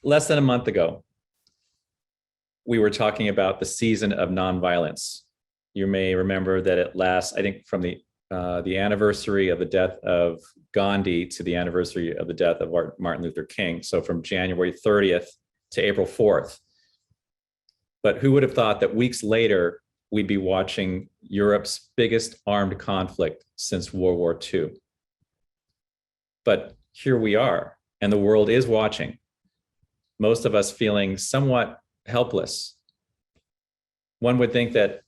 Less than a month ago, we were talking about the season of nonviolence. You may remember that it lasts, I think, from the anniversary of the death of Gandhi to the anniversary of the death of Martin Luther King. So from January 30th to April 4th. But who would have thought that weeks later, we'd be watching Europe's biggest armed conflict since World War II? But here we are, and the world is watching. Most of us feeling somewhat helpless. One would think that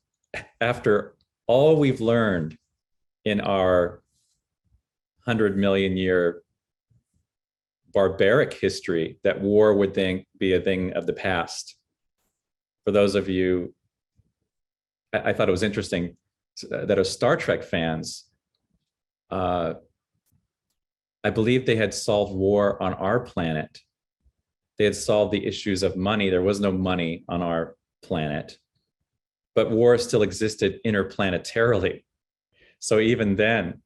after all we've learned in our 100 million year barbaric history, that war would be a thing of the past. For those of you, I thought it was interesting that as Star Trek fans, I believe they had solved war on our planet. They had solved the issues of money. There was no money on our planet, but war still existed interplanetarily. So even then,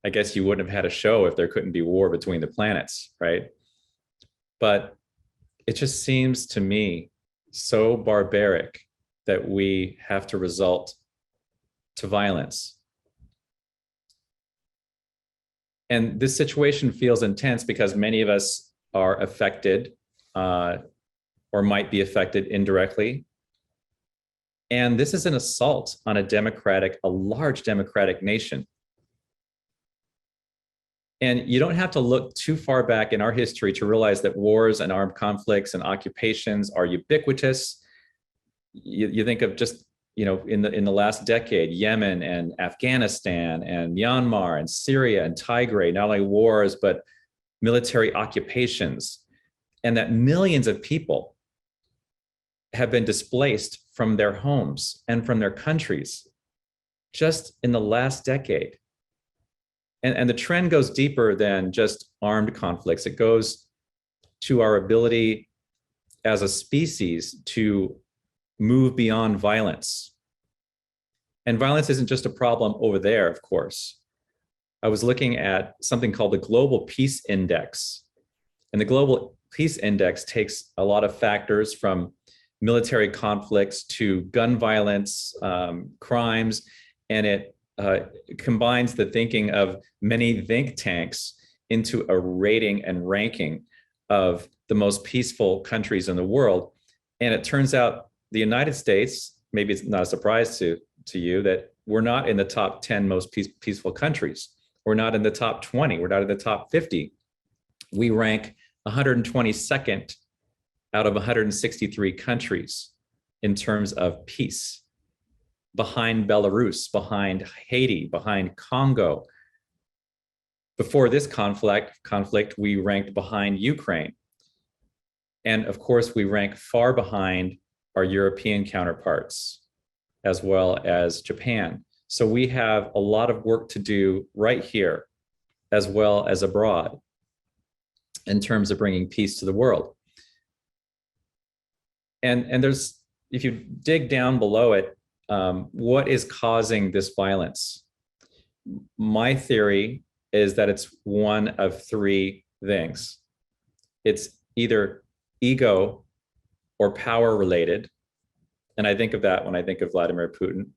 I guess you wouldn't have had a show if there couldn't be war between the planets, right? But it just seems to me so barbaric that we have to resort to violence. And this situation feels intense because many of us are affected or might be affected indirectly. And this is an assault on a large democratic nation. And you don't have to look too far back in our history to realize that wars and armed conflicts and occupations are ubiquitous. You think of just, in the last decade, Yemen and Afghanistan and Myanmar and Syria and Tigray, not only wars, but military occupations, and that millions of people have been displaced from their homes and from their countries just in the last decade. And the trend goes deeper than just armed conflicts. It goes to our ability as a species to move beyond violence. And violence isn't just a problem over there, of course. I was looking at something called the Global Peace Index. And the Global Peace Index takes a lot of factors from military conflicts to gun violence, crimes, and it combines the thinking of many think tanks into a rating and ranking of the most peaceful countries in the world. And it turns out the United States, maybe it's not a surprise to you, that we're not in the top 10 most peaceful countries. We're not in the top 20. We're not in the top 50. We rank 122nd out of 163 countries in terms of peace, behind Belarus, behind Haiti, behind Congo. Before this conflict, we ranked behind Ukraine. And of course, we rank far behind our European counterparts, as well as Japan. So we have a lot of work to do right here, as well as abroad, in terms of bringing peace to the world. And there's, if you dig down below it, what is causing this violence? My theory is that it's one of three things. It's either ego or power related. And I think of that when I think of Vladimir Putin.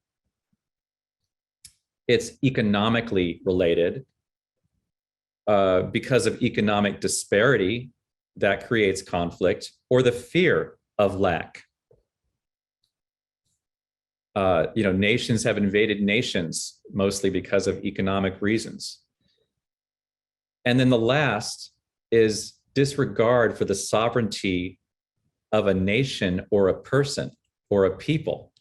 It's economically related because of economic disparity that creates conflict, or the fear of lack. Nations have invaded nations mostly because of economic reasons. And then the last is disregard for the sovereignty of a nation or a person or a people.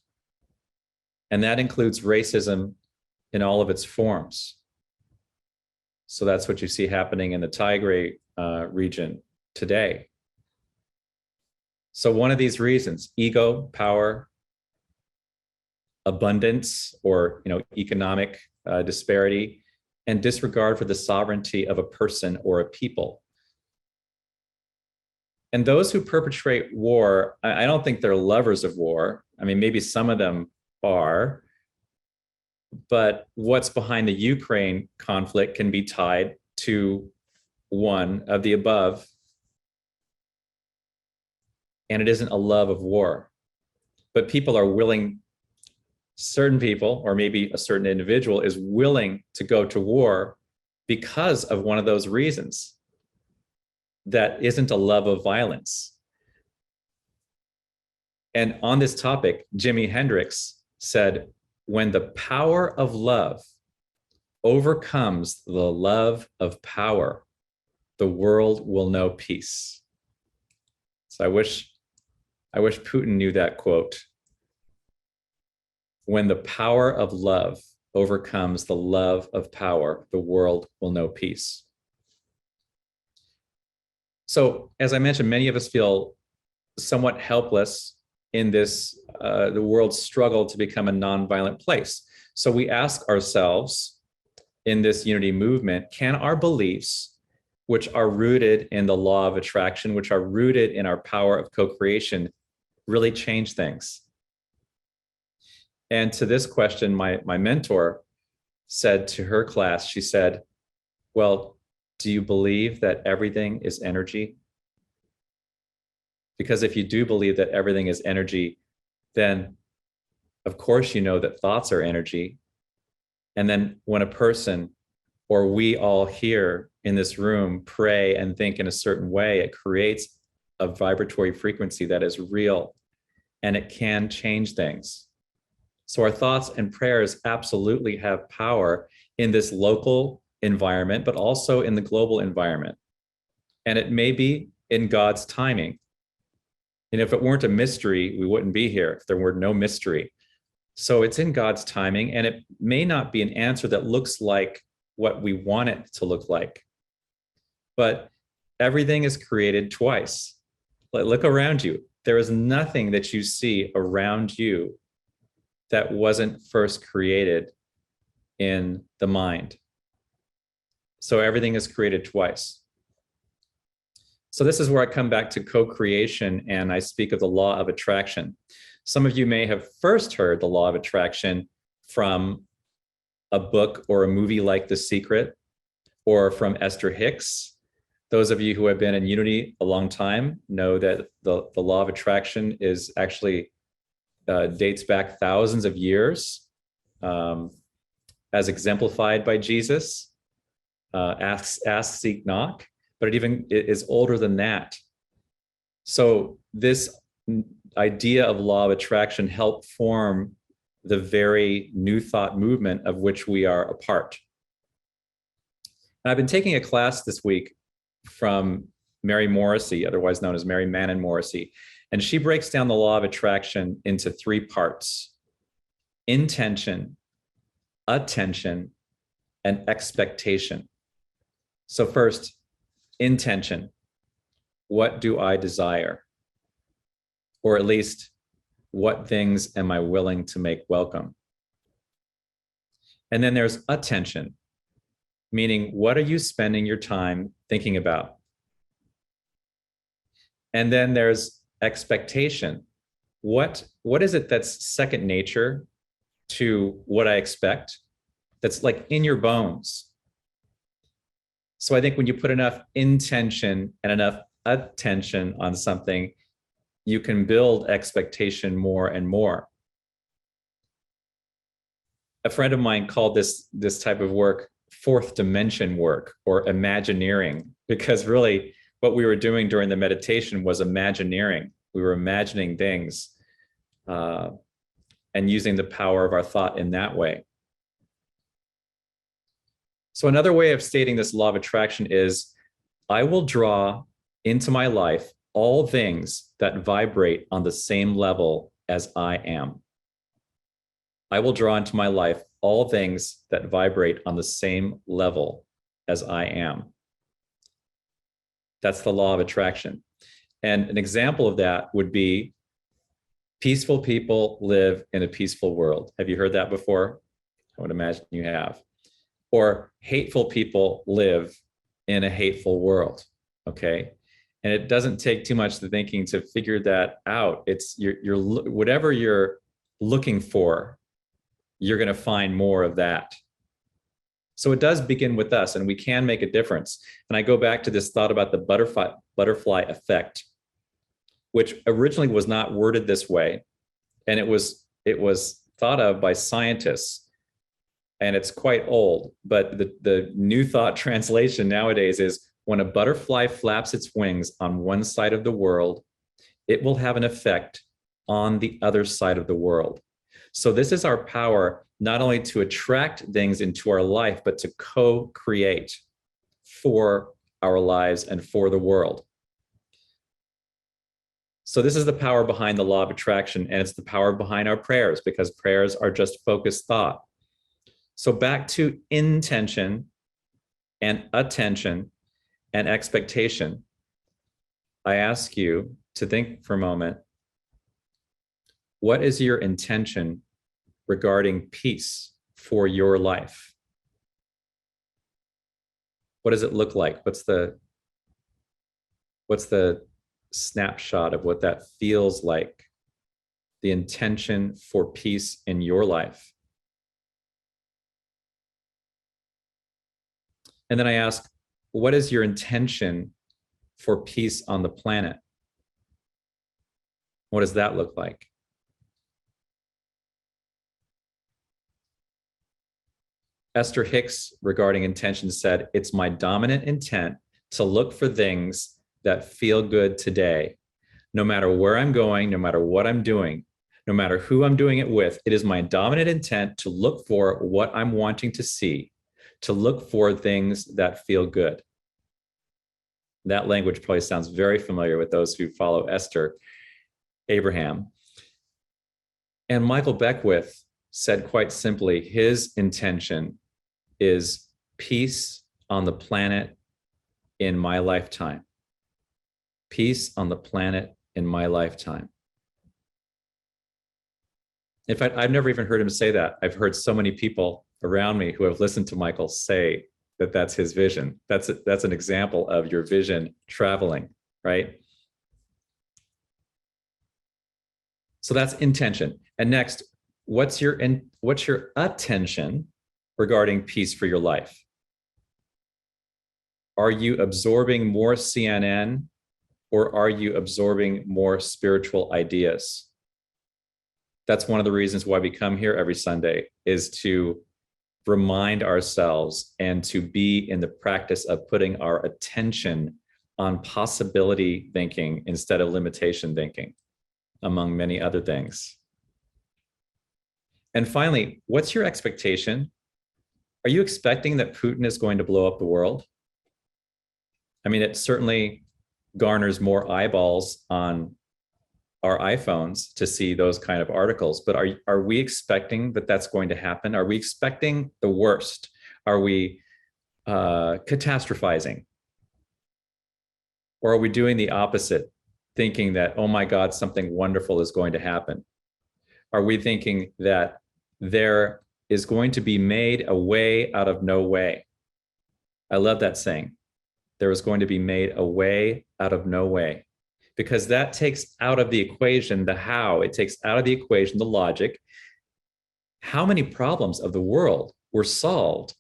And that includes racism in all of its forms. So that's what you see happening in the Tigray region today. So one of these reasons, ego, power, abundance, or economic disparity, and disregard for the sovereignty of a person or a people. And those who perpetrate war, I don't think they're lovers of war. I mean, maybe some of them are, but what's behind the Ukraine conflict can be tied to one of the above and it isn't a love of war. But people are willing, certain people, or maybe a certain individual is willing to go to war because of one of those reasons. That isn't a love of violence. And on this topic, Jimi Hendrix said, when the power of love overcomes the love of power, the world will know peace. So I wish Putin knew that quote. When the power of love overcomes the love of power, the world will know peace. So, as I mentioned, many of us feel somewhat helpless in this, the world's struggle to become a nonviolent place. So we ask ourselves in this unity movement, can our beliefs, which are rooted in the law of attraction, which are rooted in our power of co-creation, really change things? And to this question, my mentor said to her class, she said, well, do you believe that everything is energy? Because if you do believe that everything is energy, then of course you know that thoughts are energy. And then when a person, or we all here in this room, pray and think in a certain way, it creates a vibratory frequency that is real, and it can change things. So our thoughts and prayers absolutely have power in this local environment, but also in the global environment. And it may be in God's timing. And if it weren't a mystery, we wouldn't be here, if there were no mystery. So it's in God's timing, and it may not be an answer that looks like what we want it to look like. But everything is created twice. Look around you. There is nothing that you see around you that wasn't first created in the mind. So everything is created twice. So this is where I come back to co-creation, and I speak of the law of attraction. Some of you may have first heard the law of attraction from a book or a movie like The Secret, or from Esther Hicks. Those of you who have been in Unity a long time know that the law of attraction is actually dates back thousands of years, as exemplified by Jesus. Ask, seek, knock. But it is older than that. So this idea of law of attraction helped form the very new thought movement of which we are a part. And I've been taking a class this week from Mary Morrissey, otherwise known as Mary Mannon Morrissey, and she breaks down the law of attraction into 3 parts: intention, attention, and expectation. So first, intention. What do I desire? Or at least, what things am I willing to make welcome? And then there's attention, meaning what are you spending your time thinking about? And then there's expectation. What is it that's second nature to what I expect? That's like in your bones. So I think when you put enough intention and enough attention on something, you can build expectation more and more. A friend of mine called this type of work fourth dimension work, or imagineering, because really what we were doing during the meditation was imagineering. We were imagining things and using the power of our thought in that way. So another way of stating this law of attraction is, I will draw into my life all things that vibrate on the same level as I am. I will draw into my life all things that vibrate on the same level as I am. That's the law of attraction. And an example of that would be, peaceful people live in a peaceful world. Have you heard that before? I would imagine you have. Or hateful people live in a hateful world, okay? And it doesn't take too much thinking to figure that out. It's whatever you're looking for, you're going to find more of that. So it does begin with us, and we can make a difference. And I go back to this thought about the butterfly effect. which originally was not worded this way. And it was thought of by scientists, and it's quite old, but the New Thought translation nowadays is, when a butterfly flaps its wings on one side of the world, it will have an effect on the other side of the world. So this is our power, not only to attract things into our life, but to co-create for our lives and for the world. So this is the power behind the law of attraction, and it's the power behind our prayers, because prayers are just focused thought. So back to intention and attention and expectation. I ask you to think for a moment, what is your intention regarding peace for your life? What does it look like? What's the snapshot of what that feels like? The intention for peace in your life. And then I ask, what is your intention for peace on the planet? What does that look like? Esther Hicks, regarding intention, said, it's my dominant intent to look for things that feel good today. No matter where I'm going, no matter what I'm doing, no matter who I'm doing it with, it is my dominant intent to look for what I'm wanting to see, to look for things that feel good. That language probably sounds very familiar with those who follow Esther Abraham. And Michael Beckwith said quite simply, his intention is peace on the planet in my lifetime. Peace on the planet in my lifetime. In fact, I've never even heard him say that. I've heard so many people around me who have listened to Michael say that that's his vision. That's an example of your vision traveling, right? So that's intention. And next, what's your attention regarding peace for your life? Are you absorbing more CNN, or are you absorbing more spiritual ideas? That's one of the reasons why we come here every Sunday, is to remind ourselves and to be in the practice of putting our attention on possibility thinking instead of limitation thinking, among many other things. And finally, what's your expectation? Are you expecting that Putin is going to blow up the world? I mean, it certainly garners more eyeballs on our iPhones to see those kind of articles, but are we expecting that that's going to happen? Are we expecting the worst? Are we catastrophizing? Or are we doing the opposite, thinking that, oh my God, something wonderful is going to happen? Are we thinking that there is going to be made a way out of no way? I love that saying. There is going to be made a way out of no way, because that takes out of the equation the how. It takes out of the equation the logic. How many problems of the world were solved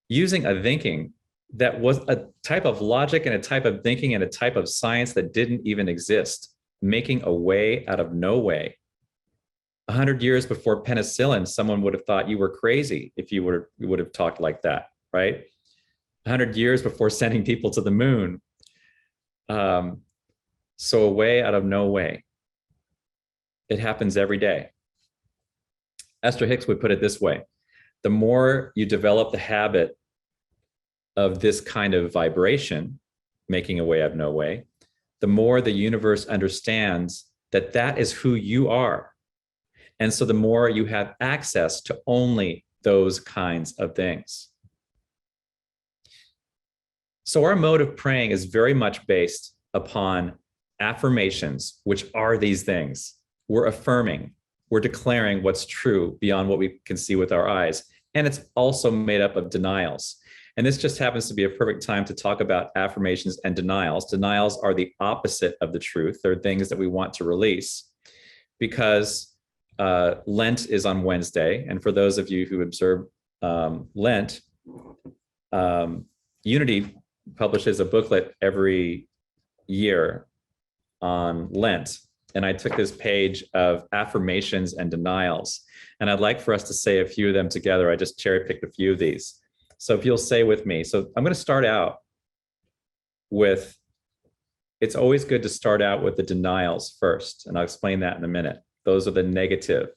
using a thinking that was a type of logic and a type of thinking and a type of science that didn't even exist, making a way out of no way? 100 years before penicillin, someone would have thought you were crazy if you would have talked like that, right? 100 years before sending people to the moon. So a way out of no way. It happens every day. Esther Hicks would put it this way: the more you develop the habit of this kind of vibration, making a way out of no way, the more the universe understands that that is who you are. And so the more you have access to only those kinds of things. So our mode of praying is very much based upon affirmations, which are these things. We're affirming, we're declaring what's true beyond what we can see with our eyes. And it's also made up of denials. And this just happens to be a perfect time to talk about affirmations and denials. Denials are the opposite of the truth. They're things that we want to release, because Lent is on Wednesday. And for those of you who observe Lent, Unity publishes a booklet every year on Lent, and I took this page of Affirmations and Denials. And I'd like for us to say a few of them together. I just cherry picked a few of these. So if you'll say with me, so I'm going to start out with, it's always good to start out with the denials first. And I'll explain that in a minute. Those are the negative,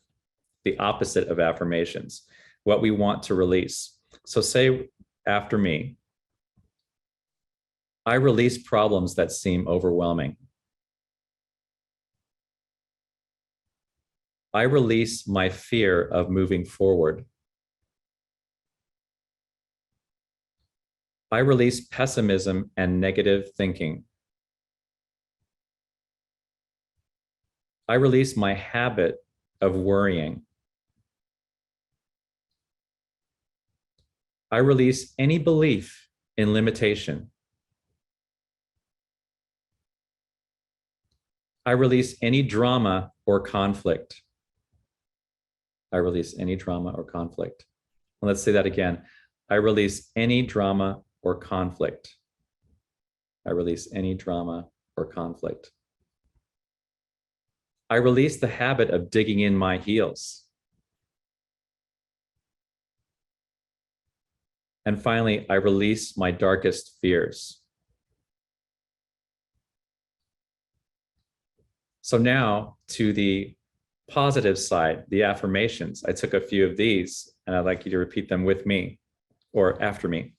the opposite of affirmations, what we want to release. So say after me, I release problems that seem overwhelming. I release my fear of moving forward. I release pessimism and negative thinking. I release my habit of worrying. I release any belief in limitation. I release any drama or conflict. I release any drama or conflict. And let's say that again. I release any drama or conflict. I release any drama or conflict. I release the habit of digging in my heels. And finally, I release my darkest fears. So now to the positive side, the affirmations. I took a few of these and I'd like you to repeat them with me or after me.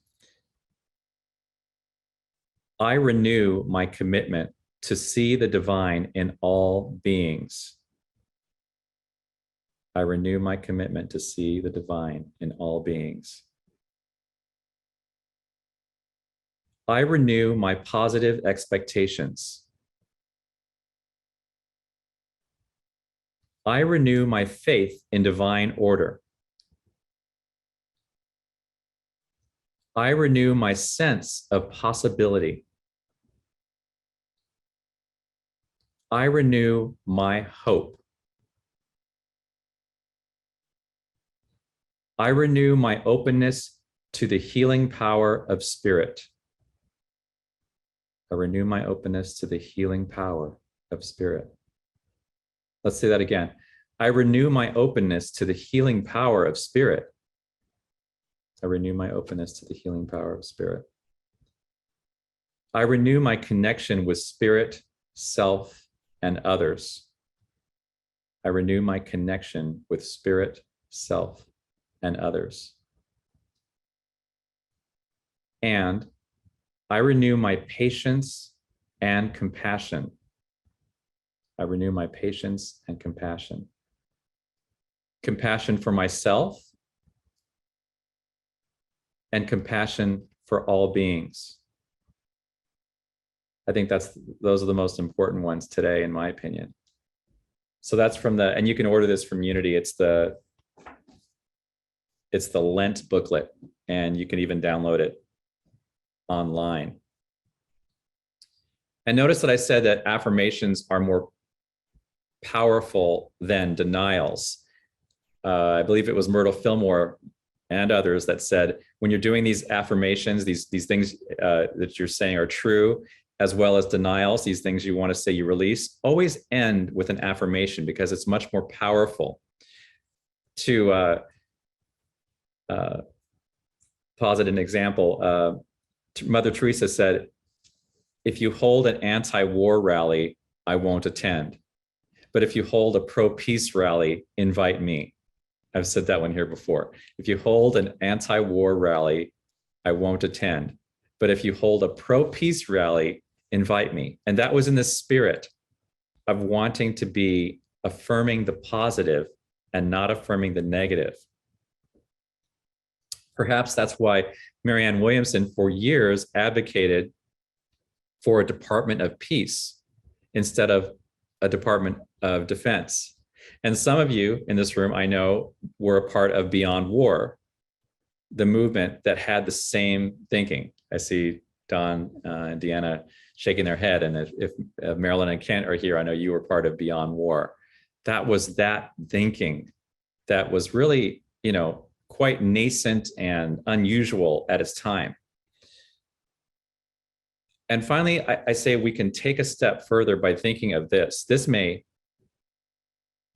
I renew my commitment to see the divine in all beings. I renew my commitment to see the divine in all beings. I renew my positive expectations. I renew my faith in divine order. I renew my sense of possibility. I renew my hope. I renew my openness to the healing power of spirit. I renew my openness to the healing power of spirit. Let's say that again. I renew my openness to the healing power of spirit. I renew my openness to the healing power of spirit. I renew my connection with spirit, self, and others. I renew my connection with spirit, self, and others. And I renew my patience and compassion. I renew my patience and compassion. Compassion for myself and compassion for all beings. I think those are the most important ones today, in my opinion. So that's from and you can order this from Unity. It's the Lent booklet, and you can even download it online. And notice that I said that affirmations are more powerful than denials. I believe it was Myrtle Fillmore and others that said, when you're doing these affirmations, these things that you're saying are true, as well as denials, these things you want to say you release, always end with an affirmation, because it's much more powerful. To posit an example, Mother Teresa said, if you hold an anti-war rally, I won't attend. But if you hold a pro-peace rally, invite me. I've said that one here before. If you hold an anti-war rally, I won't attend. But if you hold a pro-peace rally, invite me. And that was in the spirit of wanting to be affirming the positive and not affirming the negative. Perhaps that's why Marianne Williamson for years advocated for a Department of Peace instead of a Department of Defense. And some of you in this room, I know, were a part of Beyond War, the movement that had the same thinking. I see Don and Deanna shaking their head. And if Marilyn and Kent are here, I know you were part of Beyond War. That was that thinking that was really, quite nascent and unusual at its time. And finally, I say we can take a step further by thinking of this.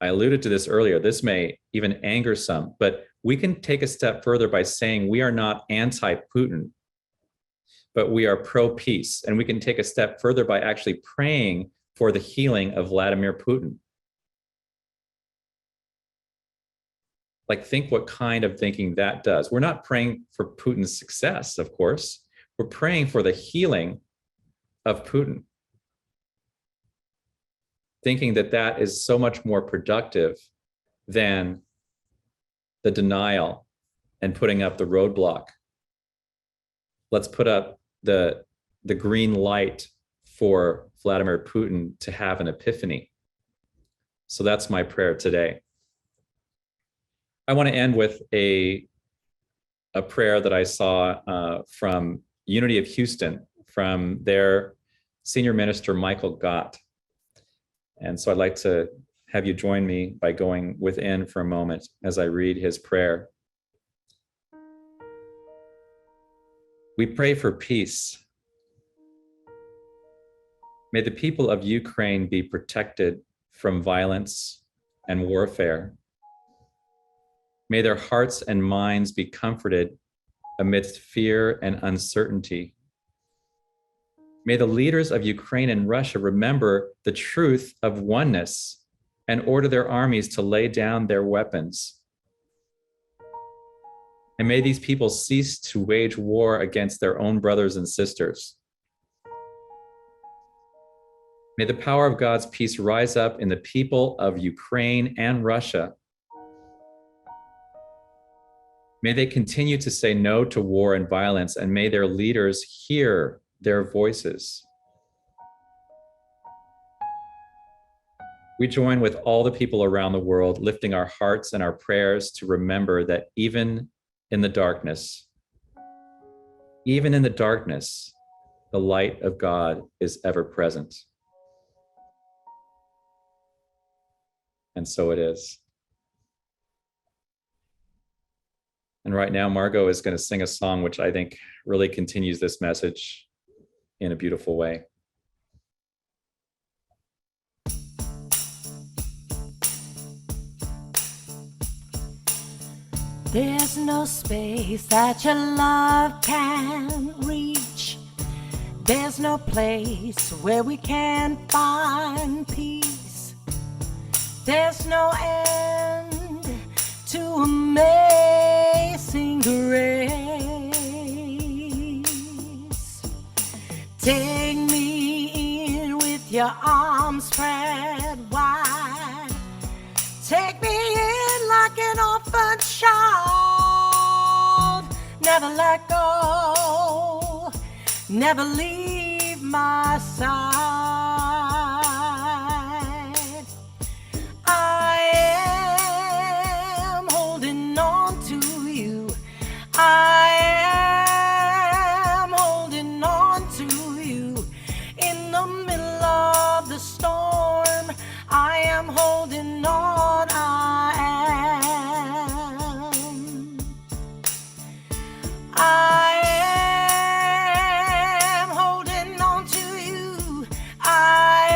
I alluded to this earlier, this may even anger some, but we can take a step further by saying we are not anti-Putin, but we are pro-peace. And we can take a step further by actually praying for the healing of Vladimir Putin. Like, think what kind of thinking that does. We're not praying for Putin's success, of course. We're praying for the healing of Putin. Thinking that that is so much more productive than the denial and putting up the roadblock. Let's put up the green light for Vladimir Putin to have an epiphany. So that's my prayer today. I want to end with a prayer that I saw from Unity of Houston, from their senior minister, Michael Gott. And so I'd like to have you join me by going within for a moment as I read his prayer. We pray for peace. May the people of Ukraine be protected from violence and warfare. May their hearts and minds be comforted amidst fear and uncertainty. May the leaders of Ukraine and Russia remember the truth of oneness and order their armies to lay down their weapons. And may these people cease to wage war against their own brothers and sisters. May the power of God's peace rise up in the people of Ukraine and Russia. May they continue to say no to war and violence, and may their leaders hear their voices. We join with all the people around the world, lifting our hearts and our prayers to remember that even in the darkness, the light of God is ever present. And so it is. And right now, Margot is going to sing a song which I think really continues this message in a beautiful way. There's no space that your love can reach. There's no place where we can't find peace. There's no end to amazing grace. Take me in with your arms spread wide. Take me in like an orphan child. Never let go, never leave my side. I am holding on to you. I am holding on to you. In the middle of the storm, I am holding on. I am holding on to you. I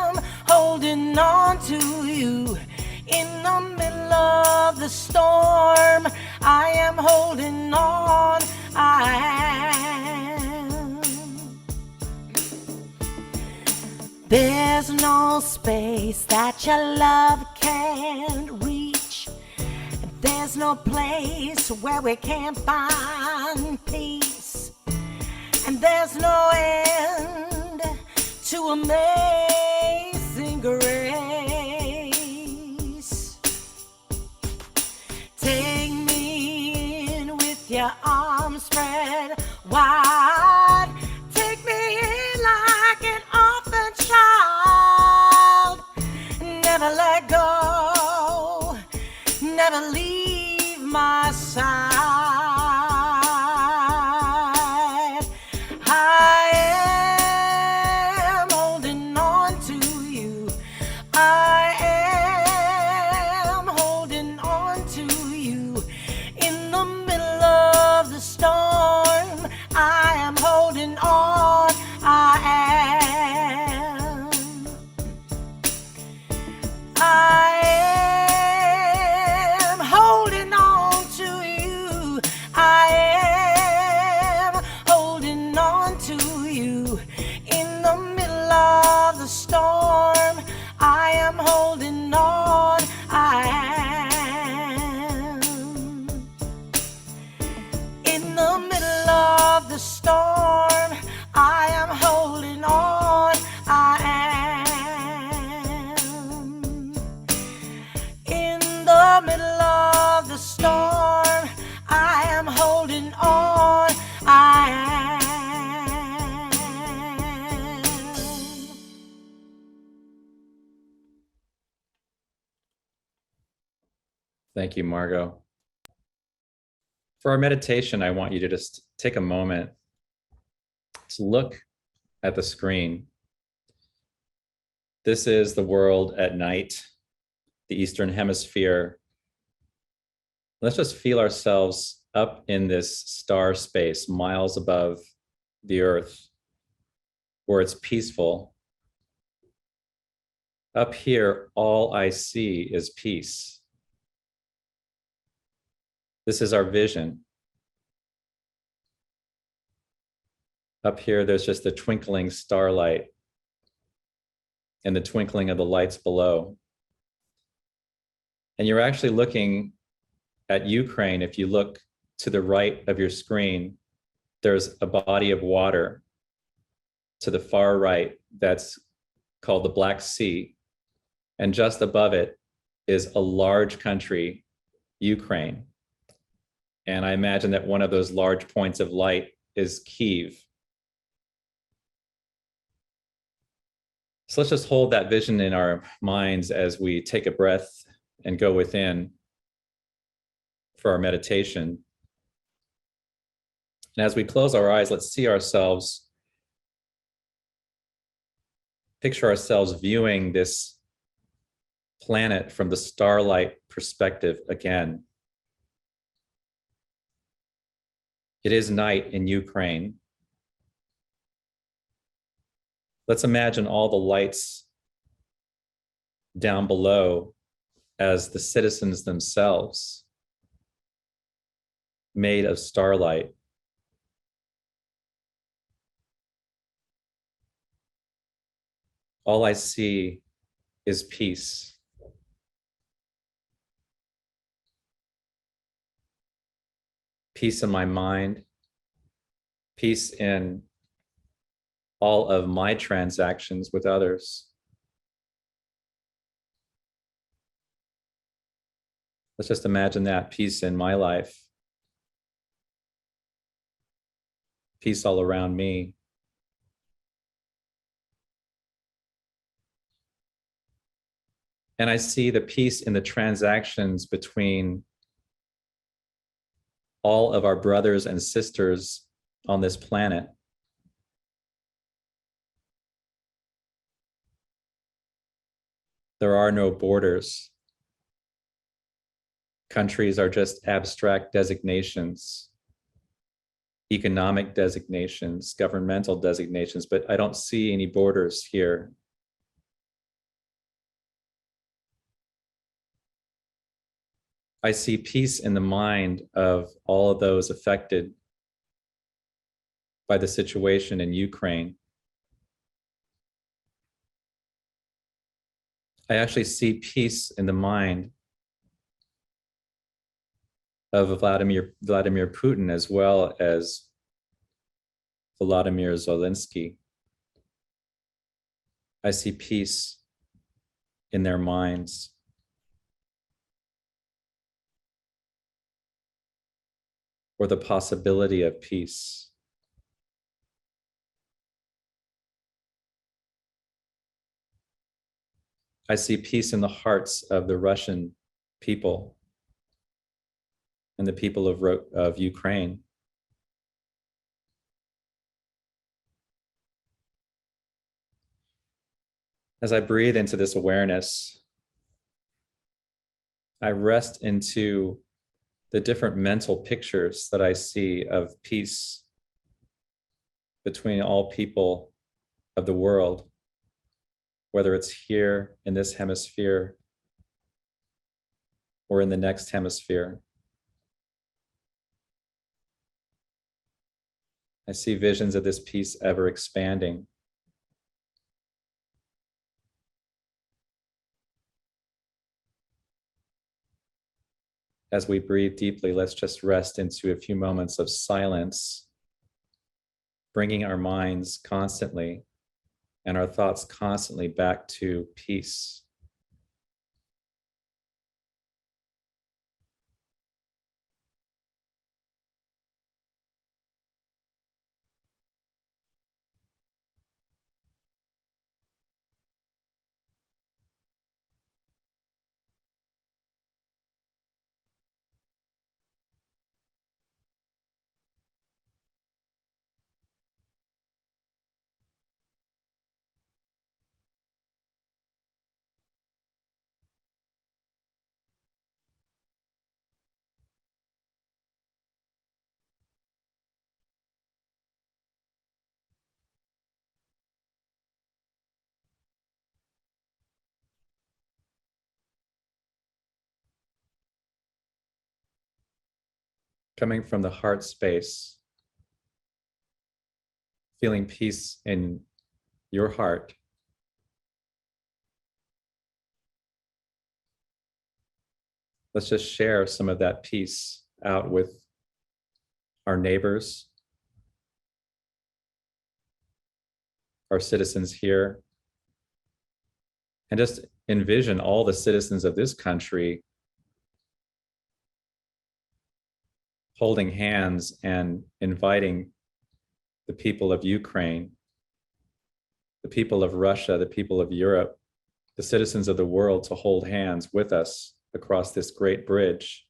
am holding on to you. In the middle of the storm, I am holding on. I am. There's no space that your love can't reach. There's no place where we can't find peace. And there's no end to amazing grace. Take me in with your arms spread wide. Take me in like an orphan child. Never let go, never leave my side. I am holding on to you. I am holding on to you. In the middle of the storm, I the storm, I am holding on. I am in the middle of the storm. I am holding on. I am. Thank you, Margot. For our meditation, I want you to just take a moment to look at the screen. This is the world at night, the Eastern Hemisphere. Let's just feel ourselves up in this star space, miles above the Earth, where it's peaceful. Up here, all I see is peace. This is our vision. Up here, there's just the twinkling starlight and the twinkling of the lights below. And you're actually looking at Ukraine. If you look to the right of your screen, there's a body of water to the far right that's called the Black Sea. And just above it is a large country, Ukraine. And I imagine that one of those large points of light is Kyiv. So let's just hold that vision in our minds as we take a breath and go within for our meditation. And as we close our eyes, let's see ourselves, picture ourselves viewing this planet from the starlight perspective again. It is night in Ukraine. Let's imagine all the lights down below as the citizens themselves, made of starlight. All I see is peace. Peace in my mind, peace in all of my transactions with others. Let's just imagine that peace in my life, peace all around me. And I see the peace in the transactions between all of our brothers and sisters on this planet. There are no borders. Countries are just abstract designations, economic designations, governmental designations, but I don't see any borders here. I see peace in the mind of all of those affected by the situation in Ukraine. I actually see peace in the mind of Vladimir Putin as well as Vladimir Zelensky. I see peace in their minds. Or the possibility of peace. I see peace in the hearts of the Russian people and the people of Ukraine. As I breathe into this awareness, I rest into the different mental pictures that I see of peace between all people of the world, whether it's here in this hemisphere or in the next hemisphere. I see visions of this peace ever expanding. As we breathe deeply, let's just rest into a few moments of silence bringing our minds constantly and our thoughts constantly back to peace. Coming from the heart space, feeling peace in your heart. Let's just share some of that peace out with our neighbors, our citizens here, and just envision all the citizens of this country holding hands and inviting the people of Ukraine, the people of Russia, the people of Europe, the citizens of the world to hold hands with us across this great bridge.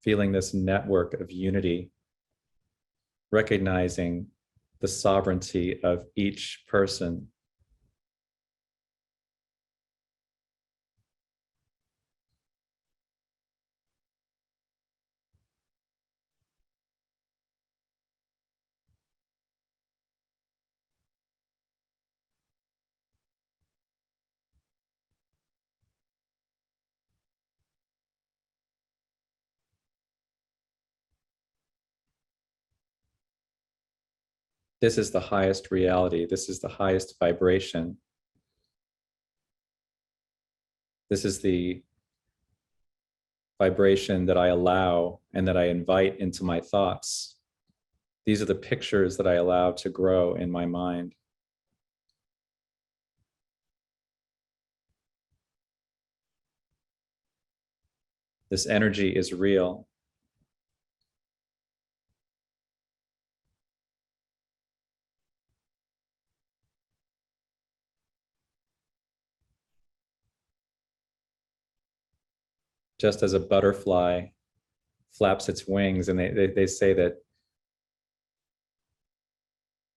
Feeling this network of unity, recognizing the sovereignty of each person. This is the highest reality. This is the highest vibration. This is the vibration that I allow and that I invite into my thoughts. These are the pictures that I allow to grow in my mind. This energy is real. Just as a butterfly flaps its wings, and they say that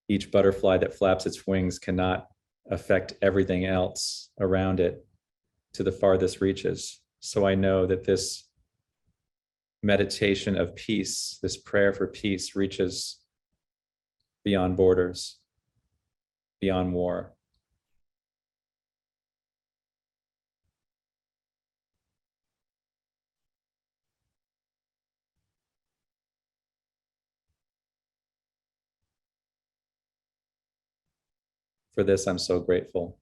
each butterfly that flaps its wings cannot affect everything else around it to the farthest reaches. So I know that this meditation of peace, this prayer for peace, reaches beyond borders, beyond war. For this, I'm so grateful.